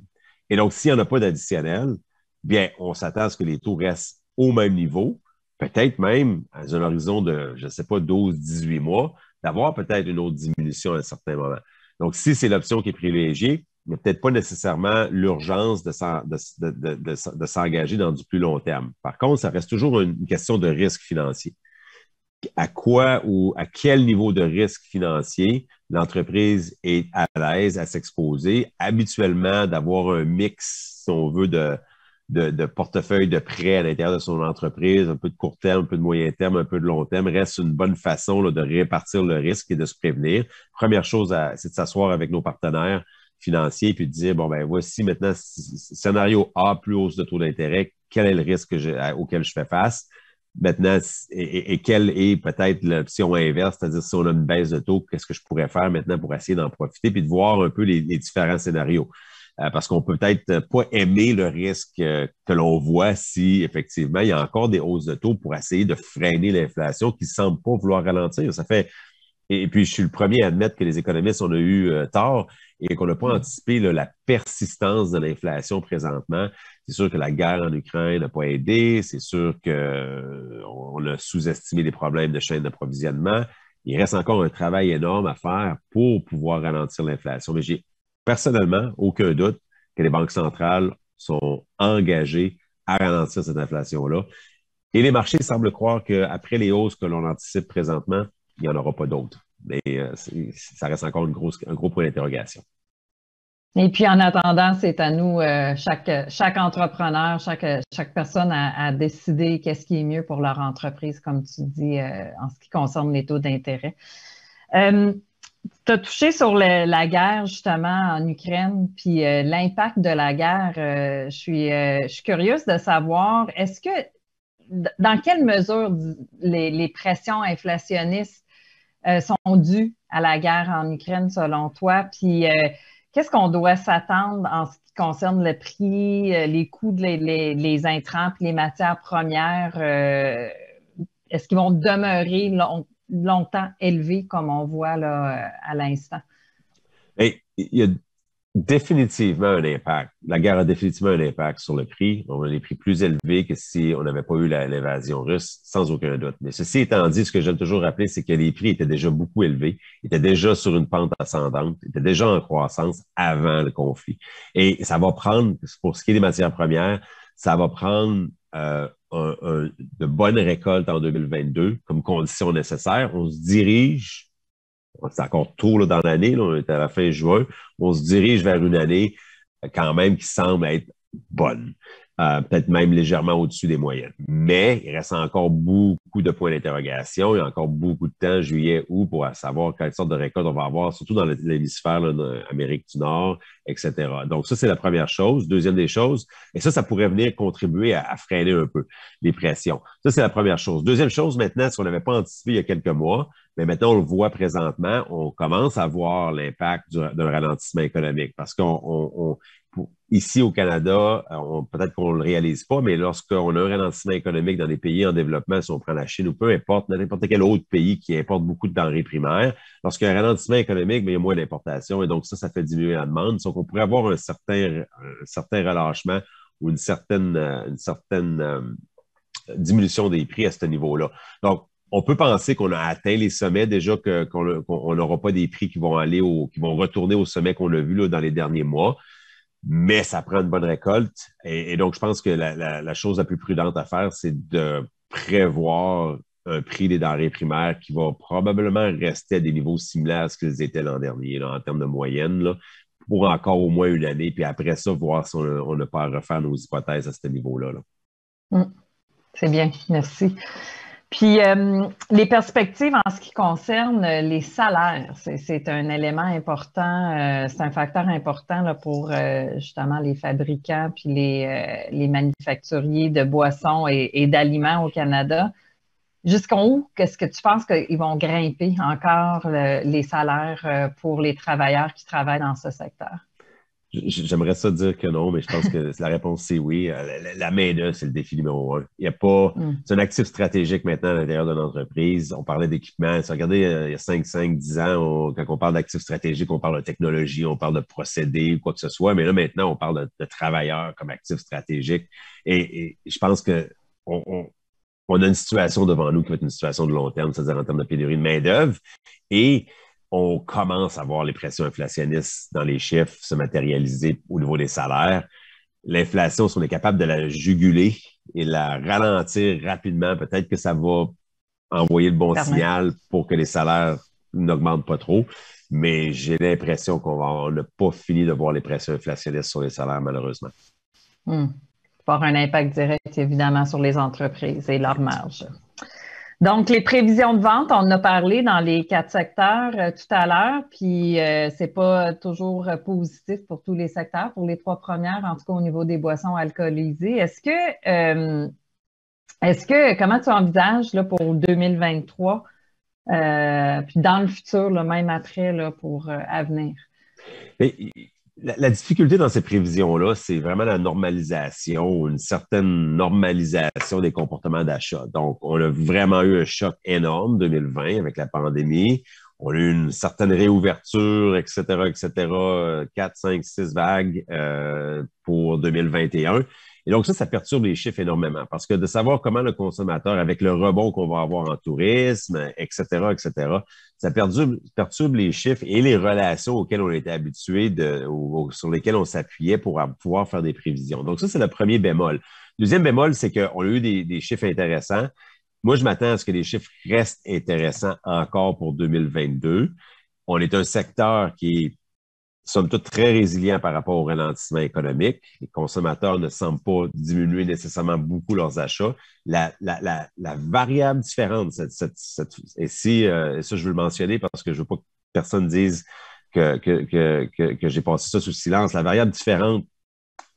Et donc, s'il n'y en a pas d'additionnel, bien, on s'attend à ce que les taux restent au même niveau, peut-être même à un horizon de, je ne sais pas, 12, 18 mois, d'avoir peut-être une autre diminution à un certain moment. Donc, si c'est l'option qui est privilégiée, il n'y a peut-être pas nécessairement l'urgence de s'engager dans du plus long terme. Par contre, ça reste toujours une question de risque financier. À quoi ou à quel niveau de risque financier l'entreprise est à l'aise à s'exposer? Habituellement, d'avoir un mix, si on veut, de portefeuille de prêts à l'intérieur de son entreprise, un peu de court terme, un peu de moyen terme, un peu de long terme, reste une bonne façon là, de répartir le risque et de se prévenir. Première chose, c'est de s'asseoir avec nos partenaires financiers puis de dire, bon, ben voici maintenant, scénario A, plus hausse de taux d'intérêt, quel est le risque auquel je fais face? Maintenant, et quelle est peut-être l'option inverse, c'est-à-dire si on a une baisse de taux, qu'est-ce que je pourrais faire maintenant pour essayer d'en profiter puis de voir un peu les différents scénarios. Parce qu'on peut peut-être pas aimer le risque que l'on voit si effectivement il y a encore des hausses de taux pour essayer de freiner l'inflation qui ne semble pas vouloir ralentir. Et puis je suis le premier à admettre que les économistes, on a eu tort et qu'on n'a pas anticipé là, la persistance de l'inflation présentement. C'est sûr que la guerre en Ukraine n'a pas aidé. C'est sûr qu'on a sous-estimé les problèmes de chaîne d'approvisionnement. Il reste encore un travail énorme à faire pour pouvoir ralentir l'inflation. Mais j'ai personnellement aucun doute que les banques centrales sont engagées à ralentir cette inflation-là. Et les marchés semblent croire qu'après les hausses que l'on anticipe présentement, il n'y en aura pas d'autres. Mais ça reste encore un gros point d'interrogation. Et puis, en attendant, c'est à nous, chaque entrepreneur, chaque personne à décider qu'est-ce qui est mieux pour leur entreprise, comme tu dis, en ce qui concerne les taux d'intérêt. Tu as touché sur la guerre, justement, en Ukraine, puis l'impact de la guerre. Je suis curieuse de savoir, est-ce que, dans quelle mesure les pressions inflationnistes sont dues à la guerre en Ukraine, selon toi? Puis, qu'est-ce qu'on doit s'attendre en ce qui concerne le prix, les coûts les intrants puis les matières premières? Est-ce qu'ils vont demeurer longtemps élevés comme on voit là, à l'instant? Et il y a définitivement un impact. La guerre a définitivement un impact sur le prix. On a des prix plus élevés que si on n'avait pas eu l'invasion russe, sans aucun doute. Mais ceci étant dit, ce que j'aime toujours rappeler, c'est que les prix étaient déjà beaucoup élevés, étaient déjà sur une pente ascendante, étaient déjà en croissance avant le conflit. Et ça va prendre, pour ce qui est des matières premières, ça va prendre de bonnes récoltes en 2022 comme condition nécessaire. On se dirige, c'est encore tôt là, dans l'année, on est à la fin juin, on se dirige vers une année quand même qui semble être bonne. peut-être même légèrement au-dessus des moyennes. Mais il reste encore beaucoup de points d'interrogation. Il y a encore beaucoup de temps, juillet, août, pour savoir quelle sorte de récolte on va avoir, surtout dans l'hémisphère Amérique du Nord, etc. Donc, ça, c'est la première chose. Deuxième des choses, et ça pourrait venir contribuer à freiner un peu les pressions. Ça, c'est la première chose. Deuxième chose, maintenant, ce qu'on n'avait pas anticipé il y a quelques mois, mais maintenant, on le voit présentement, on commence à voir l'impact d'un ralentissement économique parce ici au Canada, peut-être qu'on ne le réalise pas, mais lorsqu'on a un ralentissement économique dans des pays en développement, si on prend la Chine ou peu importe, n'importe quel autre pays qui importe beaucoup de denrées primaires, lorsqu'il y a un ralentissement économique, mais il y a moins d'importation et donc ça fait diminuer la demande. Donc, on pourrait avoir un certain relâchement ou une certaine diminution des prix à ce niveau-là. Donc, on peut penser qu'on a atteint les sommets déjà, qu'on n'aura pas des prix qui vont retourner au sommet qu'on a vu là, dans les derniers mois. Mais ça prend une bonne récolte. Et donc, je pense que la chose la plus prudente à faire, c'est de prévoir un prix des denrées primaires qui va probablement rester à des niveaux similaires à ce qu'ils étaient l'an dernier, là, en termes de moyenne, là, pour encore au moins une année. Puis après ça, voir si on n'a pas à refaire nos hypothèses à ce niveau-là. Là. C'est bien, merci. Puis, les perspectives en ce qui concerne les salaires, c'est un élément important, c'est un facteur important là, pour justement les fabricants puis les manufacturiers de boissons et d'aliments au Canada. Jusqu'où, qu'est-ce que tu penses qu'ils vont grimper encore les salaires pour les travailleurs qui travaillent dans ce secteur? J'aimerais ça dire que non, mais je pense que la réponse, c'est oui. La main-d'œuvre, c'est le défi numéro un. Il y a pas, c'est un actif stratégique maintenant à l'intérieur de l'entreprise. On parlait d'équipement. Regardez, il y a 10 ans, quand on parle d'actifs stratégiques, on parle de technologie, on parle de procédés ou quoi que ce soit. Mais là, maintenant, on parle de travailleurs comme actifs stratégiques. Et je pense que on a une situation devant nous qui va être une situation de long terme, c'est-à-dire en termes de pénurie de main-d'œuvre. Et on commence à voir les pressions inflationnistes dans les chiffres se matérialiser au niveau des salaires. L'inflation, si on est capable de la juguler et la ralentir rapidement, peut-être que ça va envoyer le bon signal pour que les salaires n'augmentent pas trop. Mais j'ai l'impression qu'on n'a pas fini de voir les pressions inflationnistes sur les salaires, malheureusement. Ça va avoir un impact direct, évidemment, sur les entreprises et leurs marges. Donc, les prévisions de vente, on en a parlé dans les 4 secteurs tout à l'heure, puis c'est pas toujours positif pour tous les secteurs, pour les 3 premières, en tout cas au niveau des boissons alcoolisées. Comment tu envisages là, pour 2023, puis dans le futur, là, même après, là, pour à venir? La difficulté dans ces prévisions-là, c'est vraiment la normalisation, une certaine normalisation des comportements d'achat. Donc, on a vraiment eu un choc énorme 2020 avec la pandémie. On a eu une certaine réouverture, etc., 4, 5, 6 vagues pour 2021. Et donc, ça perturbe les chiffres énormément parce que de savoir comment le consommateur, avec le rebond qu'on va avoir en tourisme, etc., ça perturbe les chiffres et les relations auxquelles on était habitué, sur lesquelles on s'appuyait pour pouvoir faire des prévisions. Donc, ça, c'est le premier bémol. Deuxième bémol, c'est qu'on a eu des chiffres intéressants. Moi, je m'attends à ce que les chiffres restent intéressants encore pour 2022. On est un secteur qui est somme toute très résilient par rapport au ralentissement économique. Les consommateurs ne semblent pas diminuer nécessairement beaucoup leurs achats. La variable différente, et ça, je veux le mentionner parce que je veux pas que personne dise que j'ai passé ça sous silence. La variable différente,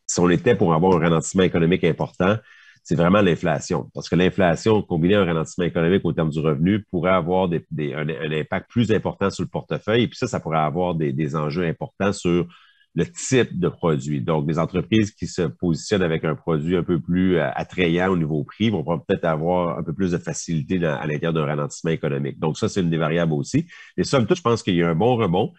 si on était pour avoir un ralentissement économique important, c'est vraiment l'inflation. Parce que l'inflation, combinée à un ralentissement économique au terme du revenu, pourrait avoir un impact plus important sur le portefeuille. Et puis ça pourrait avoir des enjeux importants sur le type de produit. Donc, des entreprises qui se positionnent avec un produit un peu plus attrayant au niveau prix vont peut-être avoir un peu plus de facilité à l'intérieur d'un ralentissement économique. Donc, ça, c'est une des variables aussi. Et somme toute, je pense qu'il y a un bon rebond.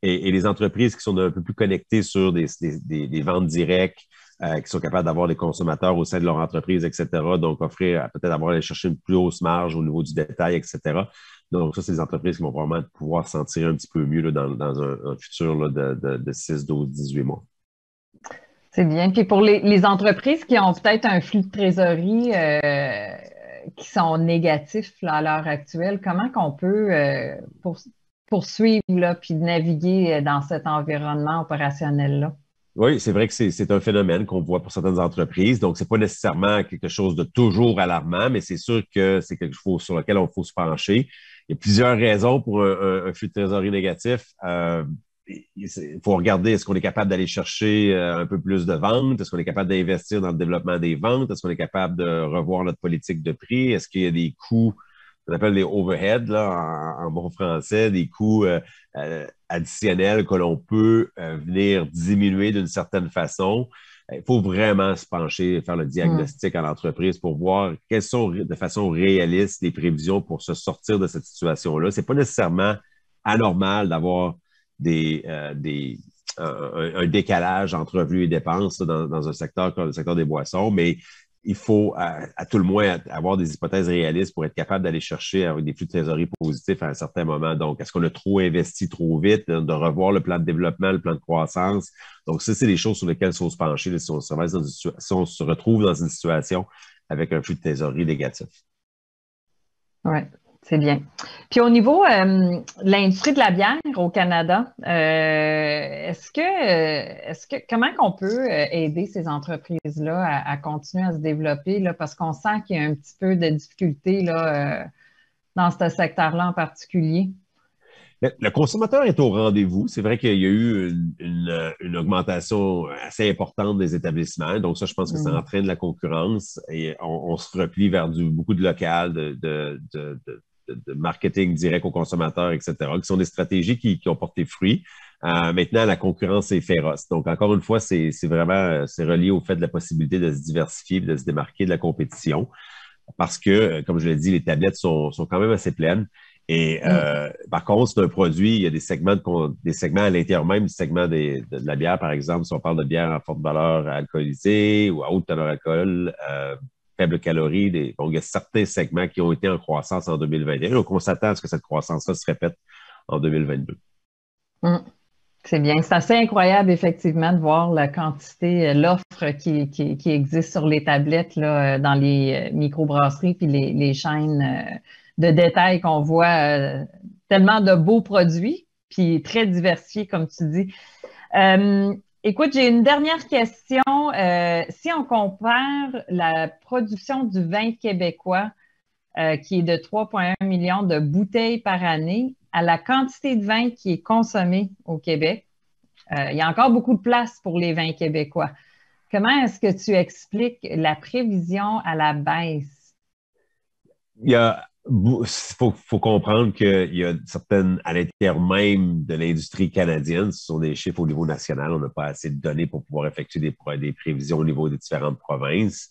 Et les entreprises qui sont un peu plus connectées sur des ventes directes, qui sont capables d'avoir des consommateurs au sein de leur entreprise, etc. Donc, offrir, peut-être aller chercher une plus hausse marge au niveau du détail, etc. Donc, ça, c'est des entreprises qui vont probablement pouvoir se sentir un petit peu mieux là, dans un futur là, de 6, 12, 18 mois. C'est bien. Puis pour les entreprises qui ont peut-être un flux de trésorerie qui sont négatifs là, à l'heure actuelle, comment qu'on peut poursuivre là, puis naviguer dans cet environnement opérationnel-là? Oui, c'est vrai que c'est un phénomène qu'on voit pour certaines entreprises. Donc, c'est pas nécessairement quelque chose de toujours alarmant, mais c'est sûr que c'est quelque chose sur lequel on faut se pencher. Il y a plusieurs raisons pour un flux de trésorerie négatif. Il faut regarder, est-ce qu'on est capable d'aller chercher un peu plus de ventes? Est-ce qu'on est capable d'investir dans le développement des ventes? Est-ce qu'on est capable de revoir notre politique de prix? Est-ce qu'il y a des coûts, on appelle des overheads là, en bon français, des coûts additionnels que l'on peut venir diminuer d'une certaine façon? Il faut vraiment se pencher, faire le Hmm. diagnostic à l'entreprise pour voir quelles sont de façon réaliste les prévisions pour se sortir de cette situation-là. C'est pas nécessairement anormal d'avoir des un décalage entre revenus et dépenses dans un secteur comme le secteur des boissons, mais il faut à tout le moins avoir des hypothèses réalistes pour être capable d'aller chercher avec des flux de trésorerie positifs à un certain moment. Donc, est-ce qu'on a trop investi trop vite, de revoir le plan de développement, le plan de croissance? Donc, ça, c'est des choses sur lesquelles il faut se pencher si on se retrouve dans une situation avec un flux de trésorerie négatif. Oui, c'est bien. Puis au niveau de l'industrie de la bière au Canada, comment qu'on peut aider ces entreprises-là à continuer à se développer là, parce qu'on sent qu'il y a un petit peu de difficulté là, dans ce secteur-là en particulier? Le consommateur est au rendez-vous. C'est vrai qu'il y a eu une augmentation assez importante des établissements. Donc, ça, je pense que ça Mm. entraîne la concurrence et on se replie vers beaucoup de local, de marketing direct aux consommateurs, etc., qui sont des stratégies qui ont porté fruit. Maintenant, la concurrence est féroce. Donc, encore une fois, c'est vraiment c'est relié au fait de la possibilité de se diversifier, de se démarquer de la compétition parce que, comme je l'ai dit, les tablettes sont quand même assez pleines. Et Mm. par contre, c'est un produit, il y a des segments à l'intérieur même du segment de la bière, par exemple, si on parle de bière à forte valeur alcoolisée ou à haute teneur alcool, faible calorie. Donc, il y a certains segments qui ont été en croissance en 2021. Donc, on s'attend à ce que cette croissance-là se répète en 2022. Mm. C'est bien. C'est assez incroyable, effectivement, de voir la quantité, l'offre qui existe sur les tablettes, là, dans les microbrasseries puis les chaînes de détail qu'on voit. Tellement de beaux produits, puis très diversifiés, comme tu dis. Écoute, j'ai une dernière question. Si on compare la production du vin québécois, qui est de 3,1 millions de bouteilles par année, à la quantité de vin qui est consommée au Québec, il y a encore beaucoup de place pour les vins québécois. Comment est-ce que tu expliques la prévision à la baisse? Faut comprendre qu'il y a certaines, à l'intérieur même de l'industrie canadienne, ce sont des chiffres au niveau national. On n'a pas assez de données pour pouvoir effectuer des prévisions au niveau des différentes provinces.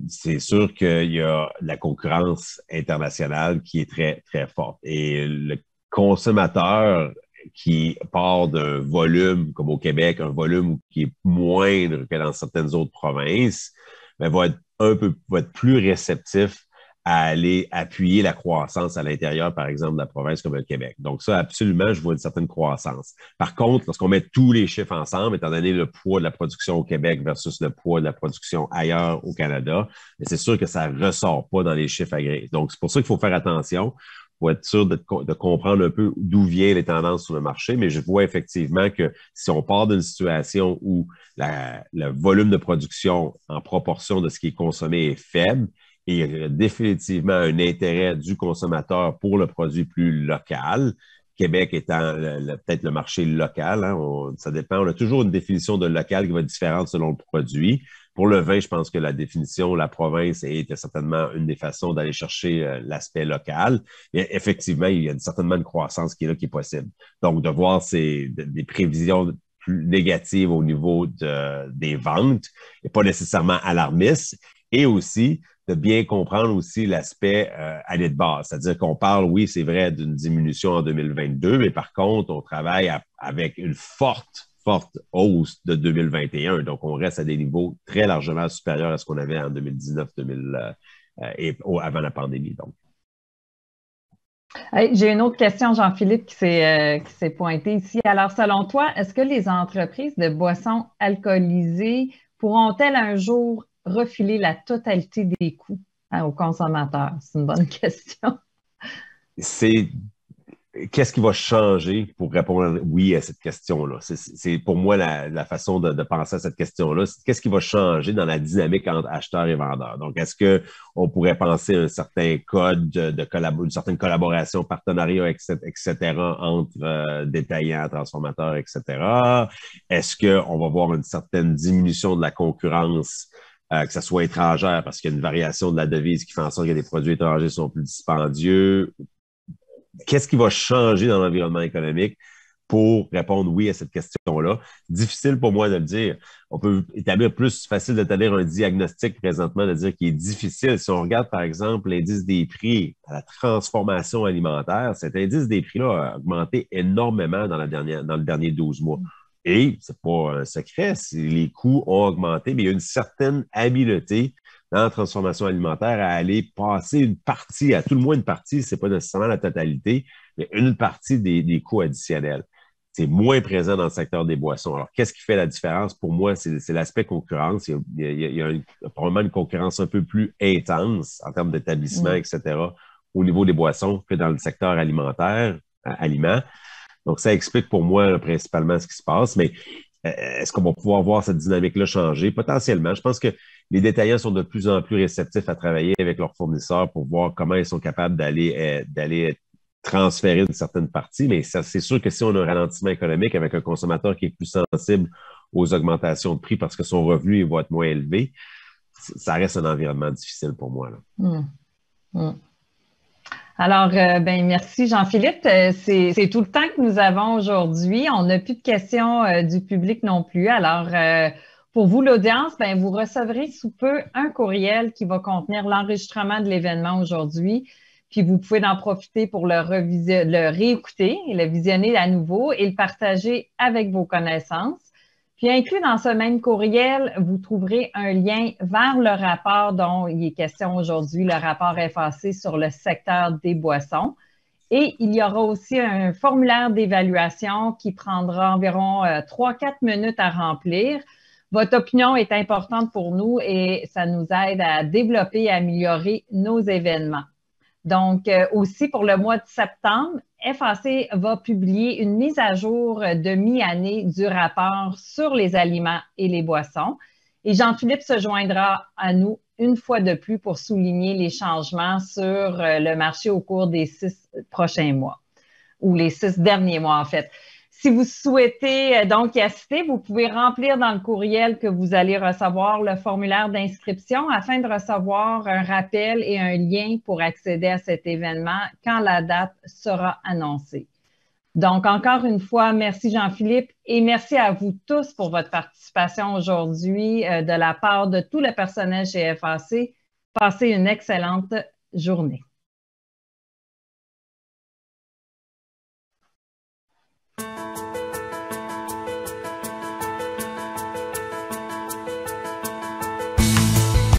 C'est sûr qu'il y a la concurrence internationale qui est très, très forte. Et le consommateur qui part d'un volume, comme au Québec, un volume qui est moindre que dans certaines autres provinces, ben, va être plus réceptif à aller appuyer la croissance à l'intérieur, par exemple, de la province comme le Québec. Donc ça, absolument, je vois une certaine croissance. Par contre, lorsqu'on met tous les chiffres ensemble, étant donné le poids de la production au Québec versus le poids de la production ailleurs au Canada, c'est sûr que ça ne ressort pas dans les chiffres agréés. Donc, c'est pour ça qu'il faut faire attention pour être sûr de comprendre un peu d'où viennent les tendances sur le marché. Mais je vois effectivement que si on part d'une situation où le volume de production en proportion de ce qui est consommé est faible, et il y a définitivement un intérêt du consommateur pour le produit plus local. Québec étant peut-être le marché local, hein, ça dépend. On a toujours une définition de local qui va être différente selon le produit. Pour le vin, je pense que la définition, la province est certainement une des façons d'aller chercher l'aspect local. Et effectivement, il y a certainement une croissance qui est là, qui est possible. Donc, de voir des prévisions plus négatives au niveau des ventes n'est pas nécessairement alarmiste. Et aussi, de bien comprendre aussi l'aspect année de base. C'est-à-dire qu'on parle, oui, c'est vrai, d'une diminution en 2022, mais par contre, on travaille avec une forte hausse de 2021. Donc, on reste à des niveaux très largement supérieurs à ce qu'on avait en 2019, 2000, avant la pandémie. Donc. Hey, j'ai une autre question, Jean-Philippe, qui s'est pointé ici. Alors, selon toi, est-ce que les entreprises de boissons alcoolisées pourront-elles un jour refiler la totalité des coûts, hein, aux consommateurs? C'est une bonne question. C'est qu'est-ce qui va changer pour répondre oui à cette question-là? C'est pour moi la façon de penser à cette question-là. Qu'est-ce qui va changer dans la dynamique entre acheteurs et vendeurs? Donc, est-ce qu'on pourrait penser à un certain code une certaine collaboration, partenariat, etc., entre détaillants, transformateurs, etc.? Est-ce qu'on va voir une certaine diminution de la concurrence? Que ce soit étrangère, parce qu'il y a une variation de la devise qui fait en sorte que les produits étrangers sont plus dispendieux. Qu'est-ce qui va changer dans l'environnement économique pour répondre oui à cette question-là? Difficile pour moi de le dire. On peut établir plus facile d'établir un diagnostic présentement, de dire qu'il est difficile. Si on regarde, par exemple, l'indice des prix à la transformation alimentaire, cet indice des prix-là a augmenté énormément dans le dernier 12 mois. Et c'est pas un secret, les coûts ont augmenté, mais il y a une certaine habileté dans la transformation alimentaire à aller passer une partie, à tout le moins une partie, c'est pas nécessairement la totalité, mais une partie des coûts additionnels. C'est moins présent dans le secteur des boissons. Alors, qu'est-ce qui fait la différence? Pour moi, c'est l'aspect concurrence. Il y a probablement une concurrence un peu plus intense en termes d'établissement, etc., au niveau des boissons que dans le secteur alimentaire, aliments. Donc, ça explique pour moi principalement ce qui se passe, mais est-ce qu'on va pouvoir voir cette dynamique-là changer? Potentiellement. Je pense que les détaillants sont de plus en plus réceptifs à travailler avec leurs fournisseurs pour voir comment ils sont capables d'aller transférer une certaine partie, mais c'est sûr que si on a un ralentissement économique avec un consommateur qui est plus sensible aux augmentations de prix parce que son revenu va être moins élevé, ça reste un environnement difficile pour moi, là. Alors, merci Jean-Philippe. C'est tout le temps que nous avons aujourd'hui. On n'a plus de questions du public non plus. Alors, pour vous, l'audience, vous recevrez sous peu un courriel qui va contenir l'enregistrement de l'événement aujourd'hui. Puis, vous pouvez en profiter pour le réécouter et le visionner à nouveau et le partager avec vos connaissances. Puis, inclus dans ce même courriel, vous trouverez un lien vers le rapport dont il est question aujourd'hui, le rapport FAC sur le secteur des boissons. Et il y aura aussi un formulaire d'évaluation qui prendra environ 3-4 minutes à remplir. Votre opinion est importante pour nous et ça nous aide à développer et améliorer nos événements. Donc, aussi pour le mois de septembre, FAC va publier une mise à jour de mi-année du rapport sur les aliments et les boissons. Et Jean-Philippe se joindra à nous une fois de plus pour souligner les changements sur le marché au cours des 6 prochains mois, ou les 6 derniers mois en fait. Si vous souhaitez donc y assister, vous pouvez remplir dans le courriel que vous allez recevoir le formulaire d'inscription afin de recevoir un rappel et un lien pour accéder à cet événement quand la date sera annoncée. Donc, encore une fois, merci Jean-Philippe et merci à vous tous pour votre participation aujourd'hui de la part de tout le personnel chez FAC. Passez une excellente journée.